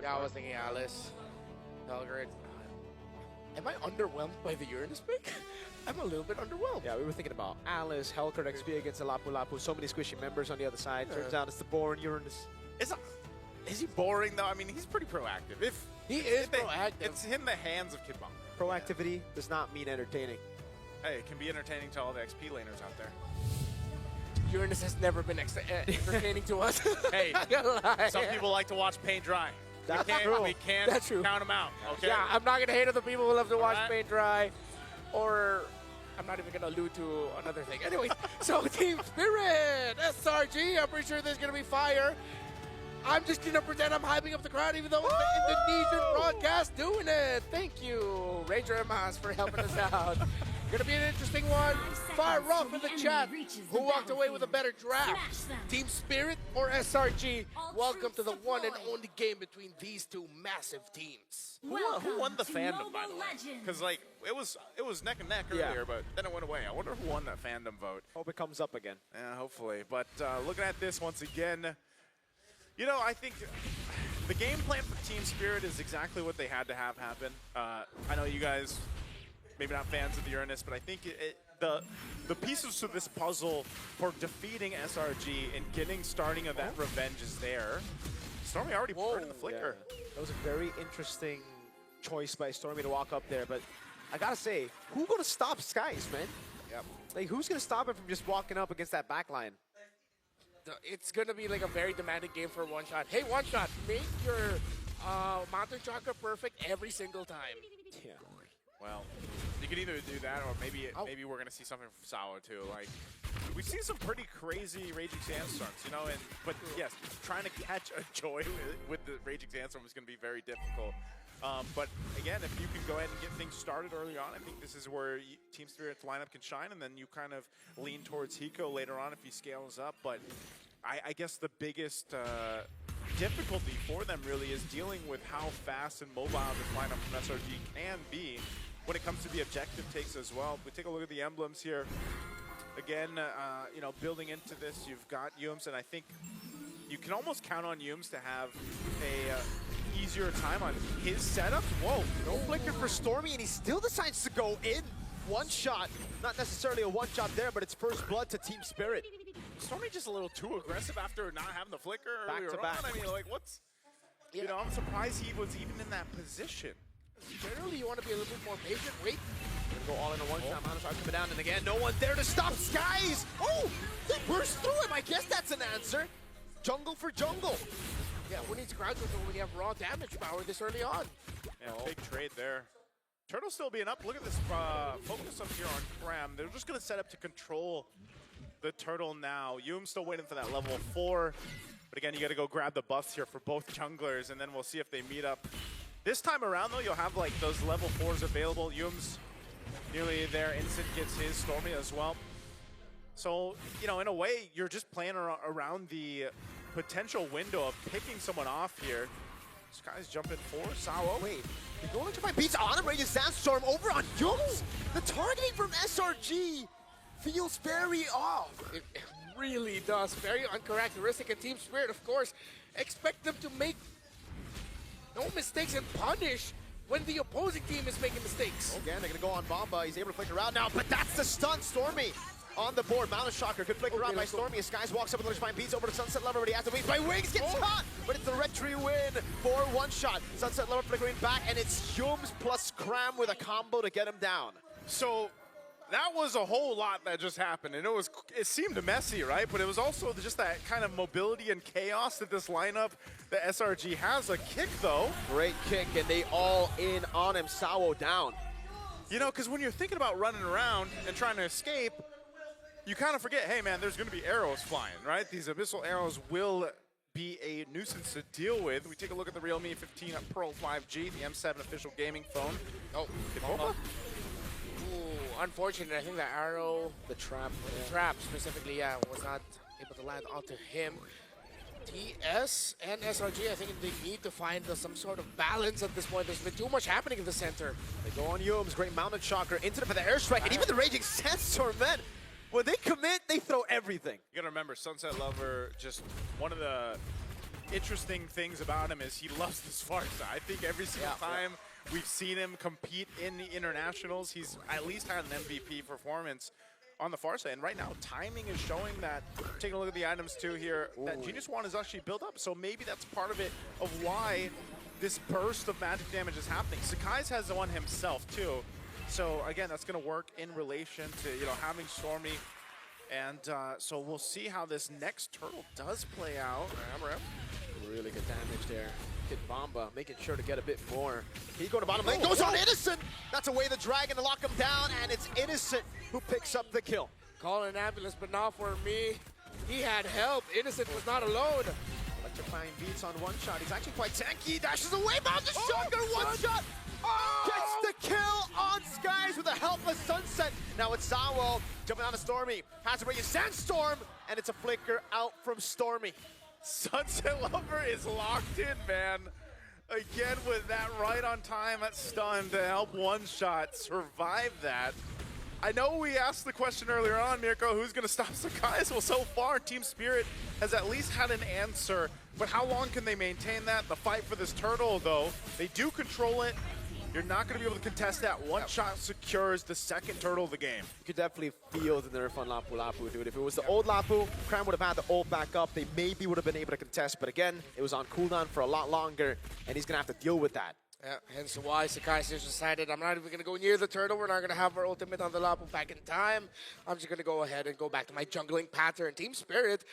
Yeah, I was thinking Alice. Belgrade. Am I underwhelmed by the Uranus pick? I'm a little bit underwhelmed. Yeah, we were thinking about Alice, Hellcurt XP against the Lapu Lapu. So many squishy members on the other side. Turns out it's the boring Uranus. Is he boring though? I mean, he's pretty proactive. He is proactive. It's in the hands of Kidbomb. Proactivity does not mean entertaining. Hey, it can be entertaining to all the XP laners out there. Uranus has never been entertaining to us. Hey, Not gonna lie. some people like to watch paint dry. That's we true. can't That's true. count them out, okay? Yeah, I'm not gonna hate on the people who love to watch Alright. paint dry, or I'm not even gonna allude to another thing. Anyways, so Team Spirit, SRG. I'm pretty sure there's gonna be fire. I'm just gonna pretend I'm hyping up the crowd, even though it's the Indonesian broadcast doing it. Thank you, Ranger Emas, for helping us out. Gonna be an interesting one. Fire off in the chat. Who walked away with a better draft? Team Spirit or SRG? Welcome to the one and only game between these two massive teams. Who won the fandom, by the way? Because like it was neck and neck earlier, but then it went away. I wonder who won that fandom vote. Hope it comes up again. Yeah, hopefully. But looking at this once again, you know, I think the game plan for Team Spirit is exactly what they had to have happen. I know you guys maybe not fans of the Uranus, but I think the pieces to this puzzle for defeating SRG and getting starting of that revenge is there. Stormy already burned the flicker. Yeah. That was a very interesting choice by Stormy to walk up there, but I gotta say, who's gonna stop Skies, man? Yep. Like, who's gonna stop him from just walking up against that back line? It's gonna be like a very demanding game for one shot. Hey, one shot, make your Mountain Chakra perfect every single time. Yeah. Well, you can either do that, or maybe we're gonna see something from Sawa too. Like we've seen some pretty crazy Raging Sandstorms, you know. But yes, trying to catch a Joy with the Raging Sandstorm is gonna be very difficult. But again, if you can go ahead and get things started early on, I think this is where Team Spirit's lineup can shine, and then you kind of lean towards Hiko later on if he scales up. But I guess the biggest difficulty for them really is dealing with how fast and mobile this lineup from SRG can be when it comes to the objective takes as well. If we take a look at the emblems here, again, you know, building into this, you've got Yums, and I think you can almost count on Yums to have a easier time on his setup. Whoa, No flicker for Stormy, and he still decides to go in. One shot. Not necessarily a one shot there, but it's first blood to Team Spirit. Stormy just a little too aggressive after not having the flicker Back earlier to back. on. I mean, like, what's... You know, I'm surprised he was even in that position. Generally, you want to be a little bit more patient. Wait. Gonna go all in a one shot. Mountain Shot coming down, and again, no one there to stop Skies. Oh, they burst through him. I guess that's an answer. Jungle for jungle. Yeah, who needs ground control when you have raw damage power this early on? Yeah, big trade there. Turtle still being up. Look at this focus up here on Cram. They're just going to set up to control the Turtle now. Yum still waiting for that level 4. But again, you got to go grab the buffs here for both junglers, and then we'll see if they meet up. This time around, though, you'll have like those level 4s available. Yum's nearly there. Instant gets his, Stormy as well. So, you know, in a way, you're just playing around the potential window of picking someone off here. This guy's jumping for Sawa. Wait, they're going to my beats on him. Raging Sandstorm over on Yums. The targeting from SRG feels very off. It really does. Very uncharacteristic. And Team Spirit, of course, expect them to make no mistakes and punish when the opposing team is making mistakes. Again, they're going to go on Bomba. He's able to flicker around now, but that's the stun. Stormy on the board. Mountain Shocker, good flicker around by Stormy. As Skies walks up with the spine, beats over to Sunset Lover, but he has to wait by Wings, gets caught, but it's the red tree win for one shot. Sunset Lover flickering back, and it's Yums plus Cram with a combo to get him down. So that was a whole lot that just happened, and it seemed messy, right? But it was also just that kind of mobility and chaos that this lineup, the SRG has. A kick, though. Great kick, and they all in on him. Sawo down. You know, because when you're thinking about running around and trying to escape, you kind of forget, hey, man, there's going to be arrows flying, right? These abyssal arrows will be a nuisance to deal with. We take a look at the Realme 15 Pro 5G, the M7 official gaming phone. Oh, ooh, unfortunate. I think the arrow, the trap specifically, yeah, was not able to land onto him. TS and SRG, I think they need to find some sort of balance at this point. There's been too much happening in the center. They go on Yums, great Mountain Shocker into them for the airstrike, and even the Raging Sandstorm, man. When they commit, they throw everything. You got to remember, Sunset Lover, just one of the interesting things about him is he loves this farce. I think every single time we've seen him compete in the internationals, he's at least had an MVP performance on the far side. And right now, timing is showing that, taking a look at the items too here, that Genius Wand is actually built up. So maybe that's part of it, of why this burst of magic damage is happening. Sakai's has one himself too. So again, that's going to work in relation to, you know, having Stormy. And so we'll see how this next turtle does play out. Really good damage there. Hit Bomba, making sure to get a bit more. He going to bottom lane, goes on Innocent! That's away the dragon to lock him down, and it's Innocent who picks up the kill. Call an ambulance, but not for me. He had help. Innocent was not alone. Electrifying beats on one shot. He's actually quite tanky. Dashes away, bombs the shotgun, one shot! Gets the kill on Skies with a helpless Sunset. Now it's Sawo jumping on to Stormy. Has to bring a Sandstorm, and it's a flicker out from Stormy. Sunset Lover is locked in, man. Again with that right on time at stun to help one shot survive that. I know we asked the question earlier on, Mirko, who's going to stop Sakai? Well, so far, Team Spirit has at least had an answer. But how long can they maintain that? The fight for this turtle, though, they do control it. You're not going to be able to contest that. One shot secures the second turtle of the game. You could definitely feel the nerf on Lapu Lapu, dude. If it was the old Lapu, Cram would have had the ult back up. They maybe would have been able to contest. But again, it was on cooldown for a lot longer, and he's going to have to deal with that. Yeah, hence why Sakai just decided, I'm not even going to go near the turtle. We're not going to have our ultimate on the Lapu back in time. I'm just going to go ahead and go back to my jungling pattern. Team Spirit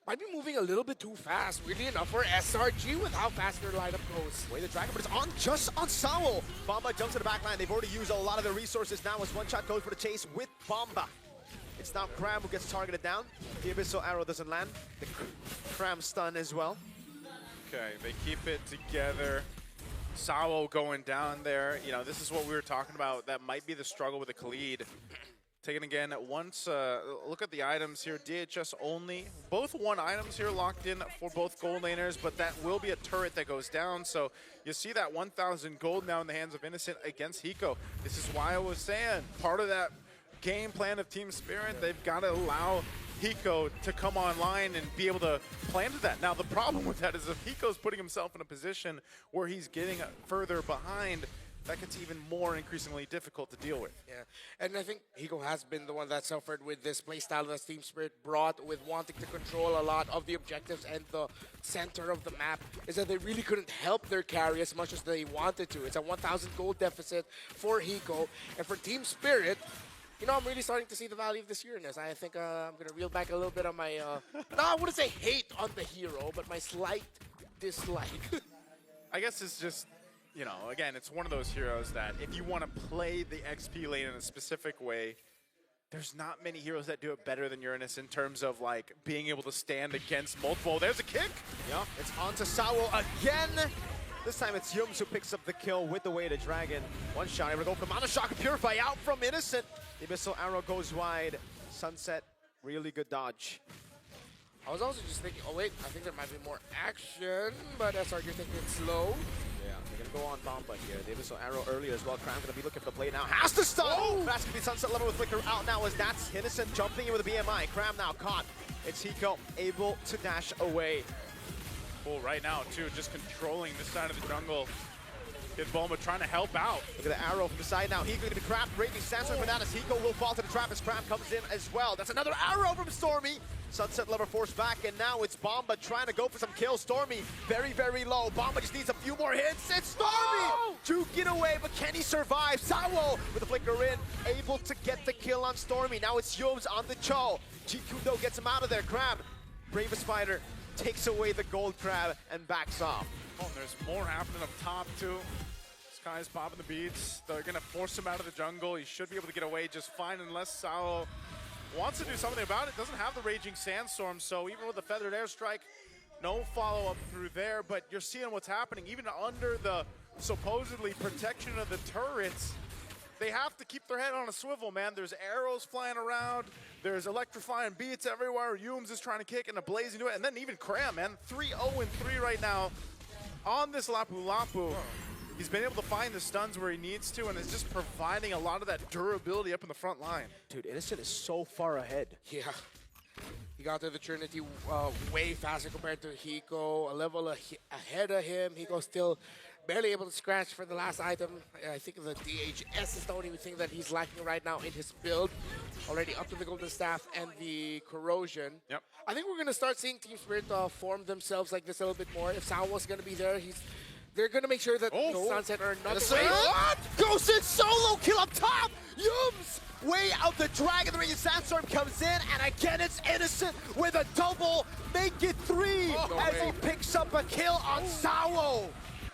might be moving a little bit too fast, weirdly enough, for SRG with how fast their lineup goes. Way the dragon, but it's on just on Sawo. Bomba jumps to the back line. They've already used a lot of their resources now as one shot goes for the chase with Bomba. It's now Cram who gets targeted down. The Abyssal Arrow doesn't land. The Cram stun as well. Okay, they keep it together. Sawo going down there. You know, this is what we were talking about. That might be the struggle with the Khalid. Taken again at once. Look at the items here. DHS only. Both one items here locked in for both gold laners, but that will be a turret that goes down. So you see that 1,000 gold now in the hands of Innocent against Hiko. This is why I was saying part of that game plan of Team Spirit, they've got to allow Hiko to come online and be able to plan to that. Now the problem with that is if Hiko's putting himself in a position where he's getting further behind, that gets even more increasingly difficult to deal with. Yeah, and I think Hiko has been the one that suffered with this playstyle that Team Spirit brought with wanting to control a lot of the objectives and the center of the map, is that they really couldn't help their carry as much as they wanted to. It's a 1,000 gold deficit for Hiko, and for Team Spirit, you know, I'm really starting to see the value of this Uranus. I think I'm going to reel back a little bit on my, no, I wouldn't say hate on the hero, but my slight dislike. I guess it's just, you know, again, it's one of those heroes that if you want to play the XP lane in a specific way, there's not many heroes that do it better than Uranus in terms of, like, being able to stand against multiple. There's a kick. Yeah, it's onto Sawo again. This time it's Yums who picks up the kill with the Weighted Dragon. One shot, able to go for Mana Shock and Purify out from Innocent. The Abyssal Arrow goes wide. Sunset, really good dodge. I was also just thinking, oh wait, I think there might be more action, but SRG thinking it's slow. Yeah, they're gonna go on Bomba here. The Abyssal Arrow earlier as well. Cram gonna be looking for the play now. Has to stun! Oh! That's gonna be Sunset Level with Flicker out now as that's Innocent jumping in with a BMI. Cram now caught. It's Hiko able to dash away. Well, right now, too, just controlling this side of the jungle. Hit Bulma trying to help out. Look at the arrow from the side now. Hiko going to be trapped. Raging Sandstorm Bananas. Hiko will fall to the trap as Cram comes in as well. That's another arrow from Stormy. Sunset Lover forced back, and now it's Bomba trying to go for some kills. Stormy very, very low. Bomba just needs a few more hits. It's Stormy! Juking away, but can he survive? Sawo with the flicker in, able to get the kill on Stormy. Now it's Yums on the Cho. Jikudo gets him out of there. Crab, Bravest Spider, takes away the gold crab and backs off. Oh, and there's more happening up top, too. Sky's popping the beats. They're going to force him out of the jungle. He should be able to get away just fine unless Sawo wants to do something about it. Doesn't have the Raging Sandstorm, so even with the Feathered Airstrike, no follow-up through there. But you're seeing what's happening. Even under the supposedly protection of the turrets, they have to keep their head on a swivel, man. There's arrows flying around. There's electrifying beats everywhere. Yums is trying to kick and a blazing to it. And then even Cram, man. 3-0-3 right now on this Lapu Lapu. He's been able to find the stuns where he needs to and is just providing a lot of that durability up in the front line. Dude, Innocent is so far ahead. Yeah. He got to the Trinity way faster compared to Hiko, a level ahead of him. Hiko's still barely able to scratch for the last item. I think the DHS is the only thing that he's lacking right now in his build. Already up to the Golden Staff and the Corrosion. Yep. I think we're going to start seeing Team Spirit form themselves like this a little bit more. If Sao's going to be there, they're going to make sure that Sunset are not... What? Goes in solo kill up top! Yums! Way of the Dragon, the Raging Sandstorm comes in, and again it's Innocent with a double. Make it 3 as he picks up a kill on Sao.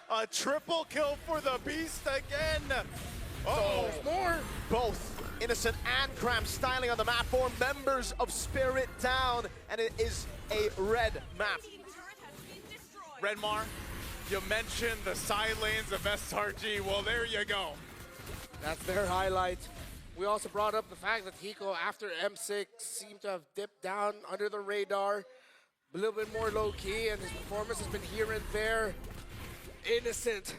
A triple kill for the Beast again. Oh, more. Both Innocent and Cram styling on the map for members of Spirit down, and it is a red map. Redmar, you mentioned the side lanes of SRG. Well, there you go. That's their highlight. We also brought up the fact that Hiko, after M6, seemed to have dipped down under the radar, a little bit more low-key, and his performance has been here and there. Innocent,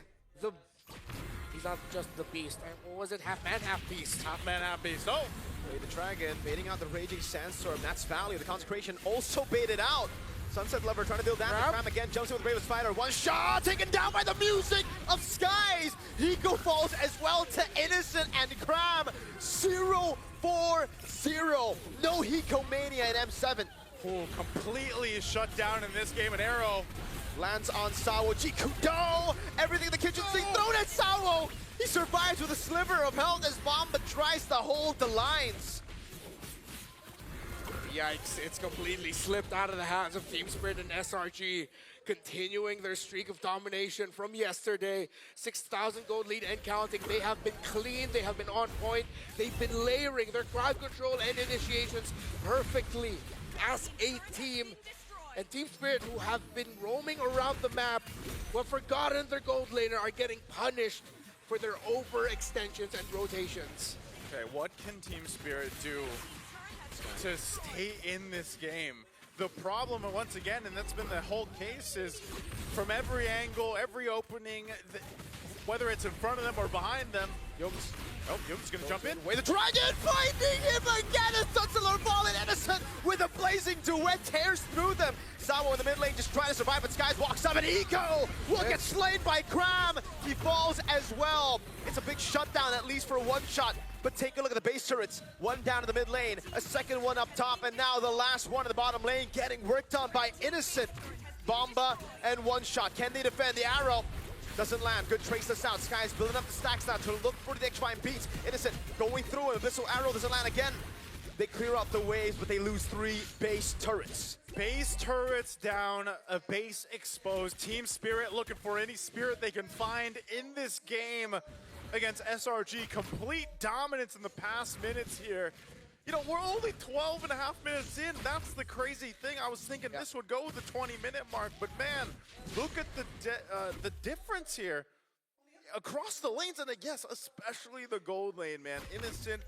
he's not just the beast. What was it? Half man, half beast. Half man, half beast. Oh! Way the Dragon baiting out the Raging Sandstorm. That's value. The Consecration also baited out. Sunset Lover trying to deal damage. Cram again jumps in with Bravest Fighter. One shot taken down by the music of Skies. Hiko falls as well to Innocent and Cram. 0-4-0. No Hiko Mania in M7. Oh, completely shut down in this game. An arrow lands on Sao. Jikudo! Everything in the kitchen sink thrown at Sao! He survives with a sliver of health as Bomba tries to hold the lines. Yikes, it's completely slipped out of the hands of Team Spirit and SRG, continuing their streak of domination from yesterday. 6,000 gold lead and counting. They have been clean, they have been on point, they've been layering their crowd control and initiations perfectly as a team. And Team Spirit, who have been roaming around the map, who have forgotten their gold laner, are getting punished for their overextensions and rotations. Okay, what can Team Spirit do to stay in this game? The problem, once again, and that's been the whole case, is from every angle, every opening, whether it's in front of them or behind them, Young's gonna jump in. Way the Dragon finding him again as Sunset falling Innocent with a blazing duet tears through them. Sao in the mid lane just trying to survive, but Skies walks up and Eco will get slain by Cram. He falls as well. It's a big shutdown, at least for one shot. But take a look at the base turrets. One down in the mid lane, a second one up top, and now the last one in the bottom lane getting worked on by Innocent. Bomba and one shot. Can they defend? The arrow doesn't land. Good trace this out. Skies building up the stacks now to look for the X-Fine beats. Innocent going through him. Abyssal arrow doesn't land again. They clear up the waves, but they lose 3 base turrets. Base turrets down, a base exposed. Team Spirit looking for any spirit they can find in this game against SRG. Complete dominance in the past minutes here. You know, we're only 12 and a half minutes in. That's the crazy thing. I was thinking this would go with the 20-minute mark, but man, look at the difference here across the lanes, and yes, especially the gold lane, man. Innocent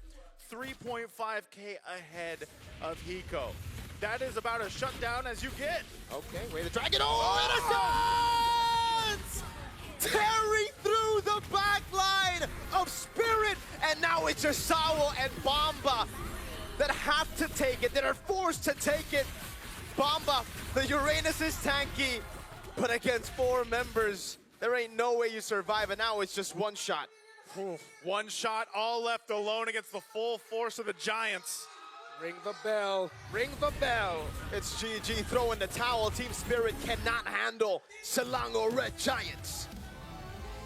3.5K ahead of Hiko. That is about as shut down as you get. Okay, way the Dragon. Oh, Innocent! Tearing through the back line of Spirit, and now it's just Sao and Bomba that have to take it, that are forced to take it. Bomba, the Uranus is tanky, but against 4 members, there ain't no way you survive, and now it's just one shot. Oof. One shot, all left alone against the full force of the Giants. Ring the bell, ring the bell. It's GG throwing the towel. Team Spirit cannot handle Selangor Red Giants.